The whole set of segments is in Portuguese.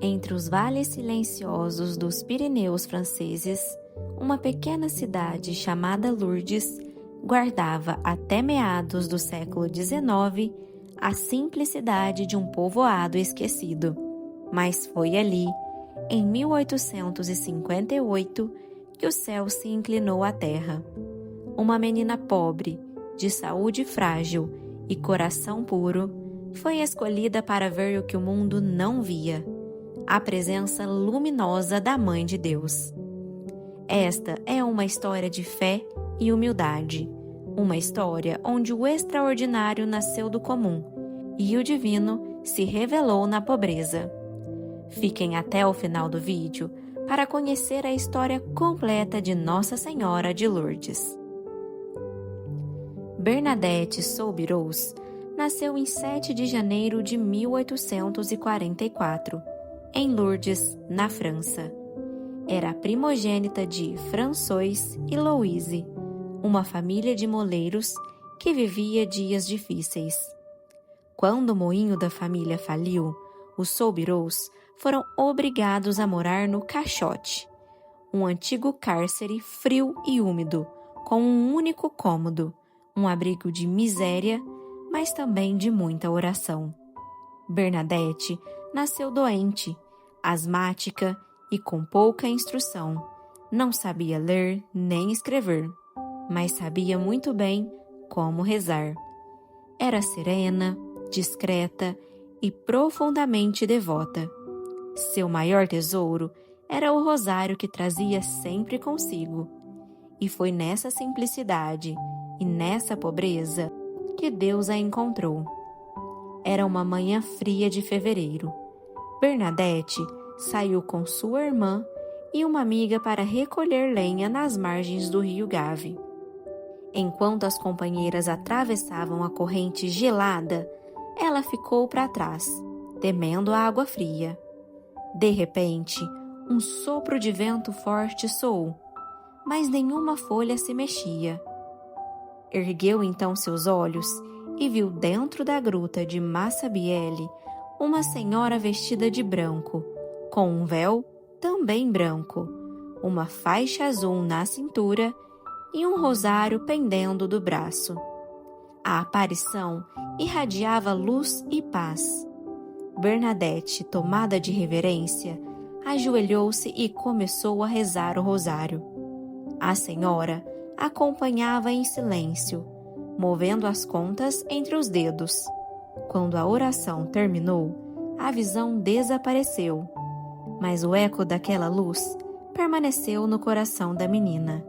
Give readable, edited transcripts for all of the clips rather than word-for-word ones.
Entre os vales silenciosos dos Pirineus franceses, uma pequena cidade chamada Lourdes guardava até meados do século XIX a simplicidade de um povoado esquecido. Mas foi ali, em 1858, que o céu se inclinou à terra. Uma menina pobre, de saúde frágil e coração puro, foi escolhida para ver o que o mundo não via: a presença luminosa da Mãe de Deus. Esta é uma história de fé e humildade, uma história onde o extraordinário nasceu do comum e o divino se revelou na pobreza. Fiquem até o final do vídeo para conhecer a história completa de Nossa Senhora de Lourdes. Bernadette Soubirous nasceu em 7 de janeiro de 1844, em Lourdes, na França. Era a primogênita de François e Louise, uma família de moleiros que vivia dias difíceis. Quando o moinho da família faliu, os Soubirous foram obrigados a morar no caixote, um antigo cárcere frio e úmido, com um único cômodo, um abrigo de miséria, mas também de muita oração. Bernadette nasceu doente, asmática e com pouca instrução. Não sabia ler nem escrever, mas sabia muito bem como rezar. Era serena, discreta e profundamente devota. Seu maior tesouro era o rosário que trazia sempre consigo. E foi nessa simplicidade e nessa pobreza que Deus a encontrou. Era uma manhã fria de fevereiro. Bernadette saiu com sua irmã e uma amiga para recolher lenha nas margens do rio Gave. Enquanto as companheiras atravessavam a corrente gelada, ela ficou para trás, temendo a água fria. De repente, um sopro de vento forte soou, mas nenhuma folha se mexia. Ergueu então seus olhos e viu dentro da gruta de Massabielle uma senhora vestida de branco, com um véu também branco, uma faixa azul na cintura e um rosário pendendo do braço. A aparição irradiava luz e paz. Bernadette, tomada de reverência, ajoelhou-se e começou a rezar o rosário. A senhora acompanhava em silêncio, movendo as contas entre os dedos. Quando a oração terminou, a visão desapareceu, mas o eco daquela luz permaneceu no coração da menina.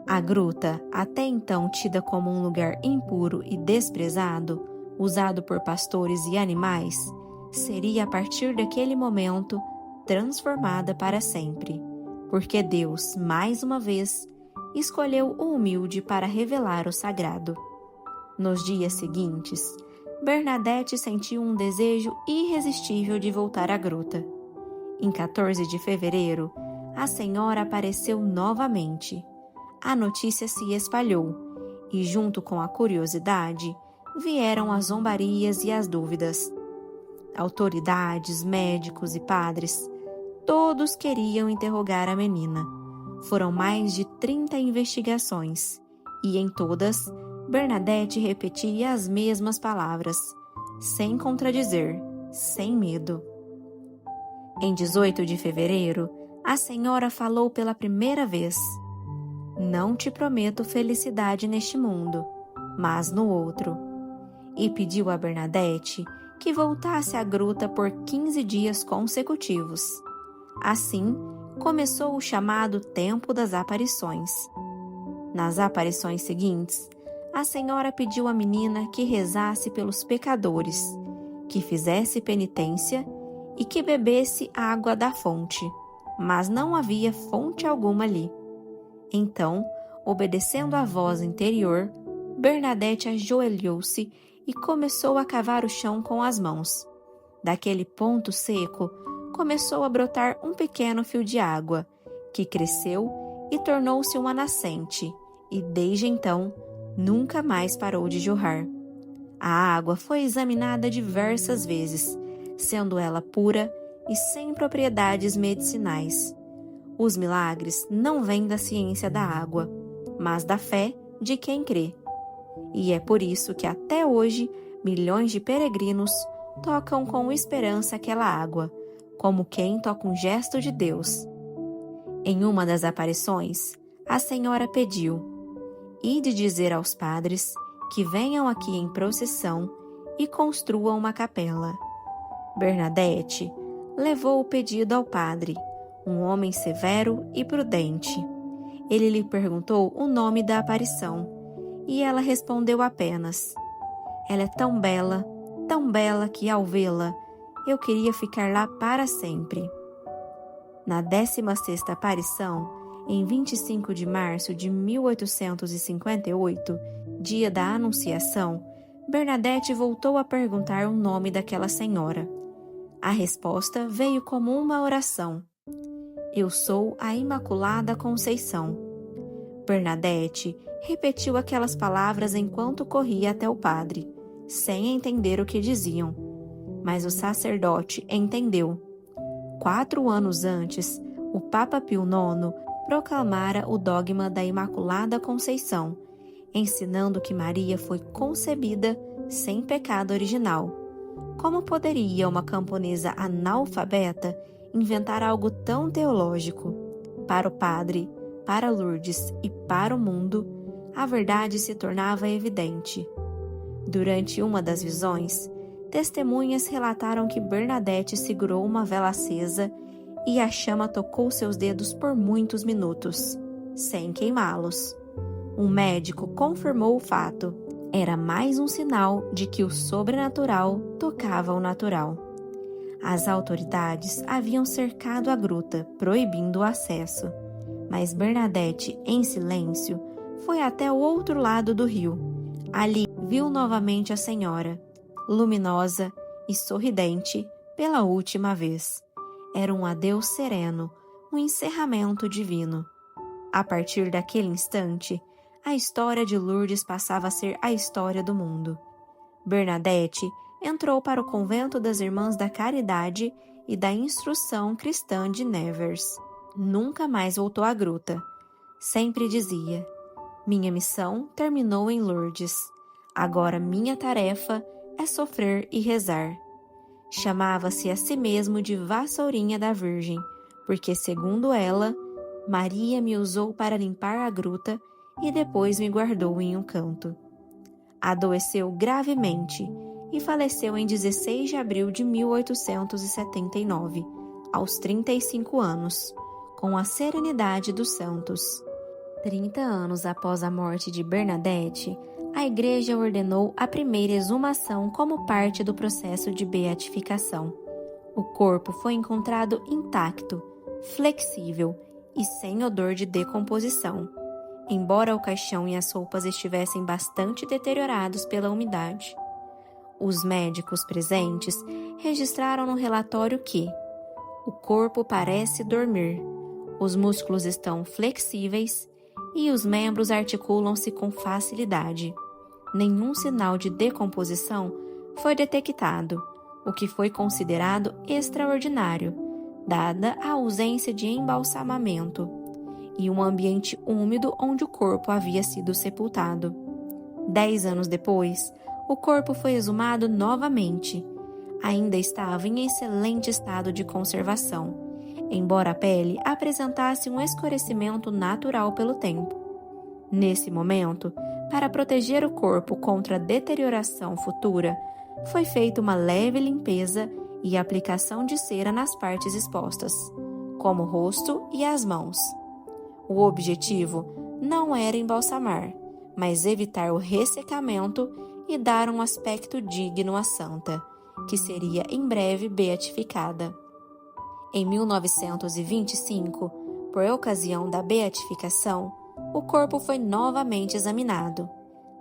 A gruta, até então tida como um lugar impuro e desprezado, usado por pastores e animais, seria a partir daquele momento transformada para sempre, porque Deus, mais uma vez, escolheu o humilde para revelar o sagrado. Nos dias seguintes, Bernadette sentiu um desejo irresistível de voltar à gruta. Em 14 de fevereiro, a senhora apareceu novamente. A notícia se espalhou e, junto com a curiosidade, vieram as zombarias e as dúvidas. Autoridades, médicos e padres, todos queriam interrogar a menina. Foram mais de 30 investigações e, em todas, Bernadette repetia as mesmas palavras, sem contradizer, sem medo. Em 18 de fevereiro, a senhora falou pela primeira vez: "Não te prometo felicidade neste mundo, mas no outro." E pediu a Bernadette que voltasse à gruta por 15 dias consecutivos. Assim, começou o chamado Tempo das Aparições. Nas aparições seguintes, a senhora pediu à menina que rezasse pelos pecadores, que fizesse penitência e que bebesse água da fonte, mas não havia fonte alguma ali. Então, obedecendo à voz interior, Bernadette ajoelhou-se e começou a cavar o chão com as mãos. Daquele ponto seco, começou a brotar um pequeno fio de água, que cresceu e tornou-se uma nascente, e desde então nunca mais parou de jorrar. A água foi examinada diversas vezes, sendo ela pura e sem propriedades medicinais. Os milagres não vêm da ciência da água, mas da fé de quem crê. E é por isso que até hoje milhões de peregrinos tocam com esperança aquela água, como quem toca um gesto de Deus. Em uma das aparições, a Senhora pediu: "Ide dizer aos padres que venham aqui em procissão e construam uma capela." Bernadette levou o pedido ao padre, um homem severo e prudente. Ele lhe perguntou o nome da aparição, e ela respondeu apenas: "Ela é tão bela que ao vê-la, eu queria ficar lá para sempre." Na 16ª aparição, em 25 de março de 1858, dia da Anunciação, Bernadette voltou a perguntar o nome daquela senhora. A resposta veio como uma oração: "Eu sou a Imaculada Conceição." Bernadette repetiu aquelas palavras enquanto corria até o padre, sem entender o que diziam. Mas o sacerdote entendeu. 4 anos antes, o Papa Pio IX proclamara o dogma da Imaculada Conceição, ensinando que Maria foi concebida sem pecado original. Como poderia uma camponesa analfabeta inventar algo tão teológico? Para o padre, para Lourdes e para o mundo, a verdade se tornava evidente. Durante uma das visões, testemunhas relataram que Bernadette segurou uma vela acesa e a chama tocou seus dedos por muitos minutos, sem queimá-los. Um médico confirmou o fato. Era mais um sinal de que o sobrenatural tocava o natural. As autoridades haviam cercado a gruta, proibindo o acesso. Mas Bernadette, em silêncio, foi até o outro lado do rio. Ali viu novamente a senhora, luminosa e sorridente pela última vez. Era um adeus sereno, um encerramento divino. A partir daquele instante, a história de Lourdes passava a ser a história do mundo. Bernadette entrou para o convento das Irmãs da Caridade e da Instrução Cristã de Nevers. Nunca mais voltou à gruta. Sempre dizia: "Minha missão terminou em Lourdes. Agora minha tarefa é sofrer e rezar." Chamava-se a si mesmo de Vassourinha da Virgem, porque, segundo ela, Maria me usou para limpar a gruta e depois me guardou em um canto. Adoeceu gravemente e faleceu em 16 de abril de 1879, aos 35 anos, com a serenidade dos santos. 30 anos após a morte de Bernadette, a Igreja ordenou a primeira exumação como parte do processo de beatificação. O corpo foi encontrado intacto, flexível e sem odor de decomposição, embora o caixão e as roupas estivessem bastante deteriorados pela umidade. Os médicos presentes registraram no relatório que o corpo parece dormir, os músculos estão flexíveis e os membros articulam-se com facilidade. Nenhum sinal de decomposição foi detectado, o que foi considerado extraordinário, dada a ausência de embalsamamento e um ambiente úmido onde o corpo havia sido sepultado. 10 anos depois, o corpo foi exumado novamente. Ainda estava em excelente estado de conservação, embora a pele apresentasse um escurecimento natural pelo tempo. Nesse momento, para proteger o corpo contra a deterioração futura, foi feita uma leve limpeza e aplicação de cera nas partes expostas, como o rosto e as mãos. O objetivo não era embalsamar, mas evitar o ressecamento e dar um aspecto digno à santa, que seria em breve beatificada. Em 1925, por ocasião da beatificação, o corpo foi novamente examinado.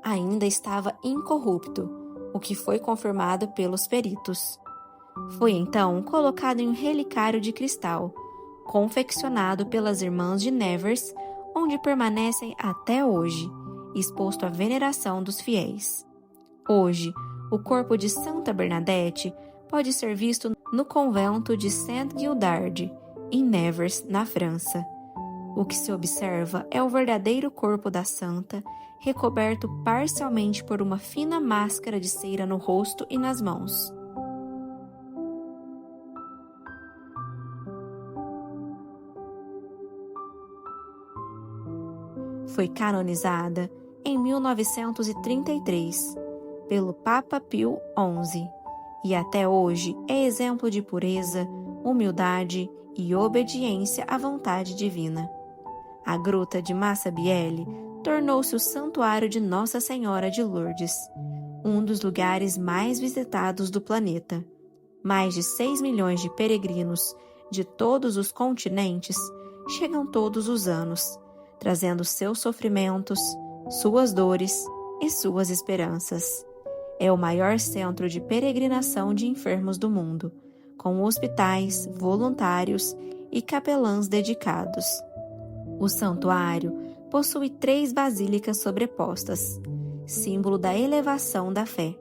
Ainda estava incorrupto, o que foi confirmado pelos peritos. Foi então colocado em um relicário de cristal, confeccionado pelas Irmãs de Nevers, onde permanecem até hoje, exposto à veneração dos fiéis. Hoje, o corpo de Santa Bernadette pode ser visto no convento de Saint-Gildard, em Nevers, na França. O que se observa é o verdadeiro corpo da santa, recoberto parcialmente por uma fina máscara de cera no rosto e nas mãos. Foi canonizada em 1933 pelo Papa Pio XI e até hoje é exemplo de pureza, humildade e obediência à vontade divina. A Gruta de Massabielle tornou-se o santuário de Nossa Senhora de Lourdes, um dos lugares mais visitados do planeta. Mais de 6 milhões de peregrinos de todos os continentes chegam todos os anos, trazendo seus sofrimentos, suas dores e suas esperanças. É o maior centro de peregrinação de enfermos do mundo, com hospitais, voluntários e capelãs dedicados. O santuário possui 3 basílicas sobrepostas, símbolo da elevação da fé.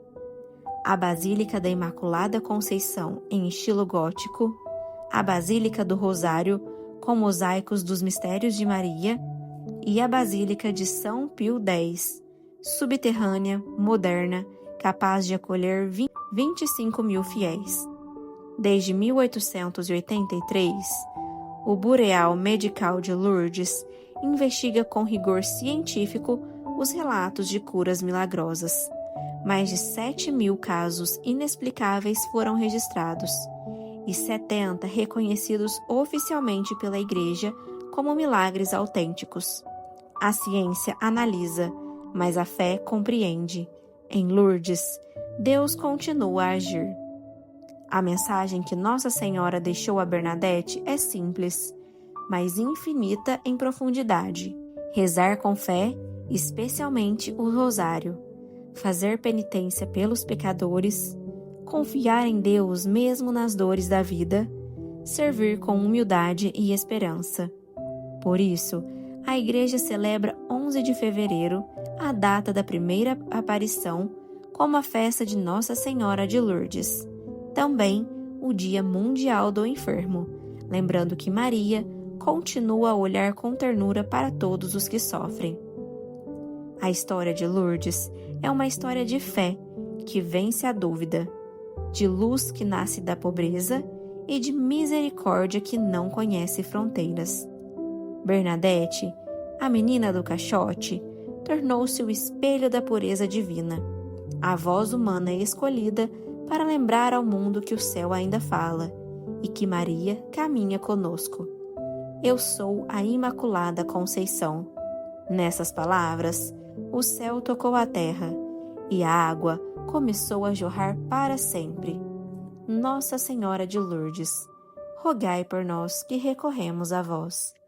A Basílica da Imaculada Conceição, em estilo gótico, a Basílica do Rosário, com mosaicos dos Mistérios de Maria, e a Basílica de São Pio X, subterrânea, moderna, capaz de acolher 25 mil fiéis. Desde 1883, o Bureau Medical de Lourdes investiga com rigor científico os relatos de curas milagrosas. Mais de 7 mil casos inexplicáveis foram registrados e 70 reconhecidos oficialmente pela Igreja como milagres autênticos. A ciência analisa, mas a fé compreende. Em Lourdes, Deus continua a agir. A mensagem que Nossa Senhora deixou a Bernadette é simples, mas infinita em profundidade. Rezar com fé, especialmente o rosário. Fazer penitência pelos pecadores. Confiar em Deus mesmo nas dores da vida. Servir com humildade e esperança. Por isso, a Igreja celebra 11 de fevereiro, a data da primeira aparição, como a festa de Nossa Senhora de Lourdes. Também o Dia Mundial do Enfermo, lembrando que Maria continua a olhar com ternura para todos os que sofrem. A história de Lourdes é uma história de fé que vence a dúvida, de luz que nasce da pobreza e de misericórdia que não conhece fronteiras. Bernadette, a menina do caixote, tornou-se o espelho da pureza divina, a voz humana escolhida para lembrar ao mundo que o céu ainda fala e que Maria caminha conosco. Eu sou a Imaculada Conceição. Nessas palavras, o céu tocou a terra e a água começou a jorrar para sempre. Nossa Senhora de Lourdes, rogai por nós que recorremos a vós.